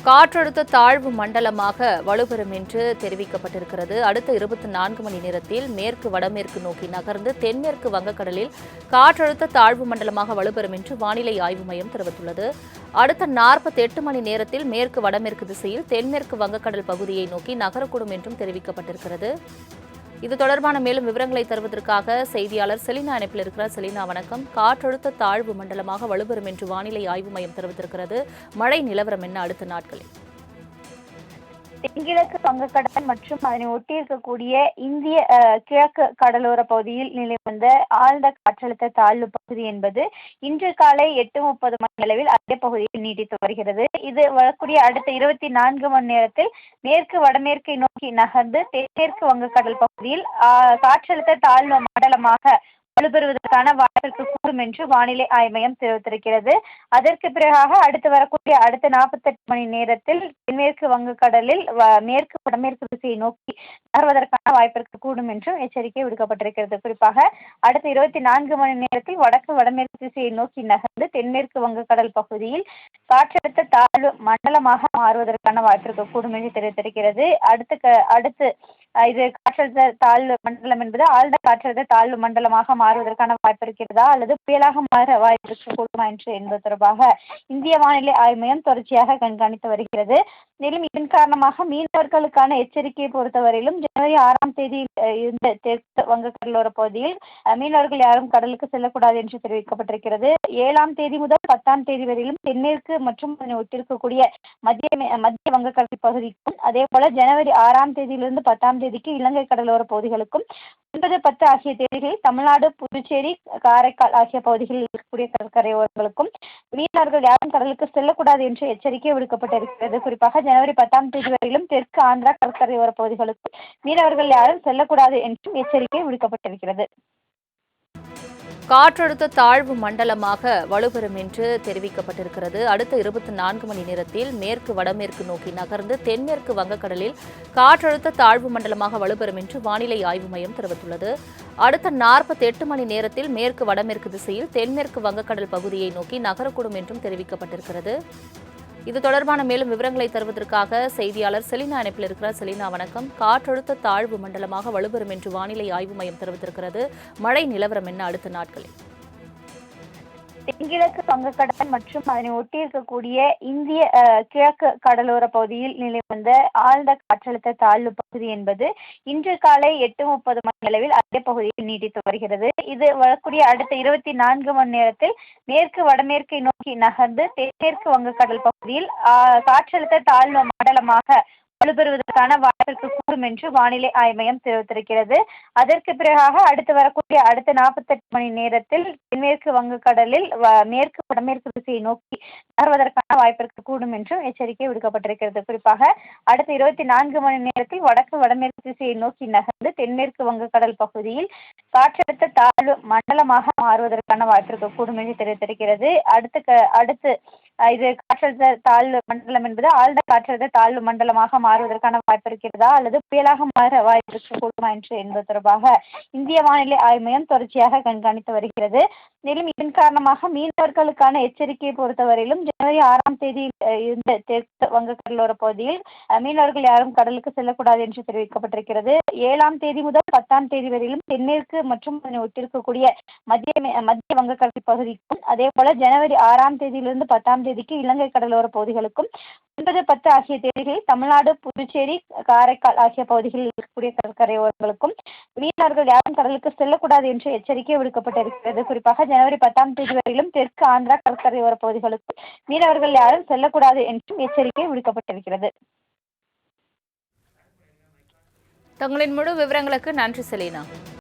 காற்றழுத்த தாழ்வு மண்டலமாக வலுப்பெறும் என்று தெரிவிக்கப்பட்டிருக்கிறது. அடுத்த 24 மணி நேரத்தில் மேற்கு வடமேற்கு நோக்கி நகர்ந்து தென்மேற்கு வங்கக்கடலில் காற்றழுத்த தாழ்வு மண்டலமாக வலுப்பெறும் என்று வானிலை ஆய்வு மையம் தெரிவித்துள்ளது. அடுத்த 48 மணி நேரத்தில் மேற்கு வடமேற்கு திசையில் தென்மேற்கு வங்கக்கடல் பகுதியை நோக்கி நகரக்கூடும் என்றும் தெரிவிக்கப்பட்டிருக்கிறது. இது தொடர்பான மேலும் விவரங்களை தருவதற்காக செய்தியாளர் செலினா இணைப்பில் இருக்கிறார். செலினா, வணக்கம். காற்றழுத்த தாழ்வு மண்டலமாக வலுப்பெறும் என்று வானிலை ஆய்வு மையம் தெரிவித்திருக்கிறது. மழை நிலவரம் என்ன அடுத்த நாட்களில்? தென்கிழக்கு வங்கக்கடல் மற்றும் அதனை ஒட்டி இருக்கக்கூடிய இந்திய கிழக்கு கடலோர பகுதியில் நிலை வந்த ஆழ்ந்த காற்றழுத்த தாழ்வு பகுதி என்பது இன்று காலை 8:30 மணி அளவில் அதே பகுதியில் நீடித்து வருகிறது. இது வரக்கூடிய அடுத்த 24 மணி நேரத்தில் மேற்கு வடமேற்கை நோக்கி நகர்ந்து தென்மேற்கு வங்கக்கடல் பகுதியில் காற்றழுத்த தாழ்வு மண்டலமாக வலுப்பெறுவதற்கான வாய்ப்பு கூடும் என்று வானிலை ஆய்வு மையம் தெரிவித்திருக்கிறது. அதற்கு பிறகாக அடுத்து வரக்கூடிய அடுத்த 48 மணி நேரத்தில் தென்மேற்கு வங்கக்கடலில் மேற்கு வடமேற்கு திசையை நோக்கி நகர்வதற்கான வாய்ப்பிற்கு கூடும் என்றும் எச்சரிக்கை விடுக்கப்பட்டிருக்கிறது. குறிப்பாக அடுத்த 24 மணி நேரத்தில் வடக்கு வடமேற்கு திசையை நோக்கி நகர்ந்து தென்மேற்கு வங்கக்கடல் பகுதியில் காற்றழுத்த தாழ்வு மண்டலமாக மாறுவதற்கான வாய்ப்பிற்கு கூடும் என்று தெரிவித்திருக்கிறது. அடுத்து இது காற்றழுத்த தாழ்வு மண்டலம் என்பது ஆழ்ந்த காற்றழுத்த தாழ்வு மண்டலமாக மாறுவதற்கான வாய்ப்பு இருக்கிறதா அல்லது புயலாக மாற வாய்ப்பு கூடுமா என்பது தொடர்பாக இந்திய வானிலை ஆய்வு மையம் தொடர்ச்சியாக கண்காணித்து வருகிறது. மேலும் இதன் காரணமாக மீனவர்களுக்கான எச்சரிக்கையை பொறுத்தவரையிலும் ஜனவரி 6ஆம் தேதி இருந்த தெற்கு வங்கக்கடலோர பகுதியில் மீனவர்கள் யாரும் கடலுக்கு செல்லக்கூடாது என்று தெரிவிக்கப்பட்டிருக்கிறது. 7ஆம் தேதி முதல் 10ஆம் தேதி வரையிலும் தென்மேற்கு மற்றும் அதனை ஒட்டிருக்கக்கூடிய மத்திய வங்கக்கடல் பகுதிக்கும் அதே போல ஜனவரி 6ஆம் தேதியிலிருந்து 10ஆம் தேதிக்கு இலங்கை கடலோர பகுதிகளுக்கும் 9, 10 ஆகிய தேதிகளில் தமிழ்நாடு, புதுச்சேரி, காரைக்கால் ஆகிய பகுதிகளில் இருக்கக்கூடிய கடற்கரையோரங்களுக்கும் மீனவர்கள் யாரும் கடலுக்கு செல்லக்கூடாது என்று எச்சரிக்கை விடுக்கப்பட்டிருக்கிறது. குறிப்பாக ஜனவரி 10ஆம் தேதி வரையிலும் தெற்கு ஆந்திரா கடற்கரையோர பகுதிகளுக்கும் மீனவர்கள் யாரும் செல்லக்கூடாது என்றும் எச்சரிக்கை விடுக்கப்பட்டிருக்கிறது. காற்றழுத்த தாழ்வு மண்டலமாக வலுப்பெறும் என்று தெரிவிக்கப்பட்டிருக்கிறது. அடுத்த 24 மணி நேரத்தில் மேற்கு வடமேற்கு நோக்கி நகர்ந்து தென்மேற்கு வங்கக்கடலில் காற்றழுத்த தாழ்வு மண்டலமாக வலுப்பெறும் என்று வானிலை ஆய்வு மையம் தெரிவித்துள்ளது. அடுத்த 48 மணி நேரத்தில் மேற்கு வடமேற்கு திசையில் தென்மேற்கு வங்கக்கடல் பகுதியை நோக்கி நகரக்கூடும் என்றும் தெரிவிக்கப்பட்டிருக்கிறது. இது தொடர்பான மேலும் விவரங்களை தருவதற்காக செய்தியாளர் செலினா இணைப்பில் இருக்கிறார். செலினா, வணக்கம். காற்றழுத்த தாழ்வு மண்டலமாக வலுப்பெறும் என்று வானிலை ஆய்வு மையம் தெரிவித்திருக்கிறது. மழை நிலவரம் என்ன அடுத்த நாட்களில்? தென்கிழக்கு வங்கக்கடல் மற்றும் அதனை ஒட்டி இருக்கக்கூடிய இந்திய கிழக்கு கடலோர பகுதியில் நிலை வந்த ஆழ்ந்த காற்றழுத்த தாழ்வு பகுதி என்பது இன்று காலை 8:30 மணி அளவில் அதே பகுதியில் நீடித்து வருகிறது. இது வரக்கூடிய அடுத்த 24 மணி நேரத்தில் மேற்கு வடமேற்கை நோக்கி நகர்ந்து தென்மேற்கு வங்கக்கடல் பகுதியில் காற்றழுத்த தாழ்வு மண்டலமாக வலுப்பெறுவதற்கான வாய்ப்பிற்கு கூடும் என்று வானிலை ஆய்வு மையம் தெரிவித்திருக்கிறது. அதற்கு பிறகாக அடுத்து வரக்கூடிய அடுத்த 48 மணி நேரத்தில் தென்மேற்கு வங்கக்கடலில் மேற்கு வடமேற்கு திசையை நோக்கி நகர்வதற்கான வாய்ப்பிற்கு கூடும் என்றும் எச்சரிக்கை விடுக்கப்பட்டிருக்கிறது. குறிப்பாக அடுத்த 24 மணி நேரத்தில் வடக்கு வடமேற்கு திசையை நோக்கி நகர்ந்து தென்மேற்கு வங்கக்கடல் பகுதியில் காற்றழுத்த தாழ்வு மண்டலமாக மாறுவதற்கான வாய்ப்பிற்கு கூடும் என்று தெரிவித்திருக்கிறது. அடுத்து இது காற்றழுத்த தாழ்வு மண்டலம் என்பது ஆழ்ந்த காற்றழுத்த தாழ்வு மண்டலமாக மாறுவதற்கான வாய்ப்பு இருக்கிறதா அல்லது புயலாக மாற வாய்ப்பு கூடுமா என்பது தொடர்பாக இந்திய வானிலை ஆய்வு மையம் தொடர்ச்சியாக கண்காணித்து வருகிறது. மேலும் இதன் காரணமாக மீனவர்களுக்கான எச்சரிக்கையை பொறுத்தவரையிலும் ஜனவரி 6ஆம் தேதி இருந்த தெற்கு வங்கக்கடலோர பகுதியில் மீனவர்கள் யாரும் கடலுக்கு செல்லக்கூடாது என்று தெரிவிக்கப்பட்டிருக்கிறது. 7ஆம் தேதி முதல் 10ஆம் தேதி வரையிலும் தென்மேற்கு மற்றும் அதனை ஒட்டிருக்கக்கூடிய மத்திய வங்கக்கடல் பகுதிக்கும் அதே போல ஜனவரி 6ஆம் தேதியிலிருந்து 10ஆம் தேதிக்கு இலங்கை கடலோர பகுதிகளுக்கும் 9, 10 ஆகிய தேதிகளில் தமிழ்நாடு, புதுச்சேரி, காரைக்கால் ஆகிய பகுதிகளில் இருக்கக்கூடிய கடற்கரையோரங்களுக்கும் மீனவர்கள் யாரும் கடலுக்கு செல்லக்கூடாது என்று எச்சரிக்கை விடுக்கப்பட்டிருக்கிறது. குறிப்பாக ஜனவரி 10ஆம் தேதி வரையிலும் தெற்கு ஆந்திரா கடற்கரையோர பகுதிகளுக்கும் மீனவர்கள் யாரும் செல்லக்கூடாது என்றும் எச்சரிக்கை விடுக்கப்பட்டிருக்கிறது. தங்களின் முழு விவரங்களுக்கு நன்றி செலினா.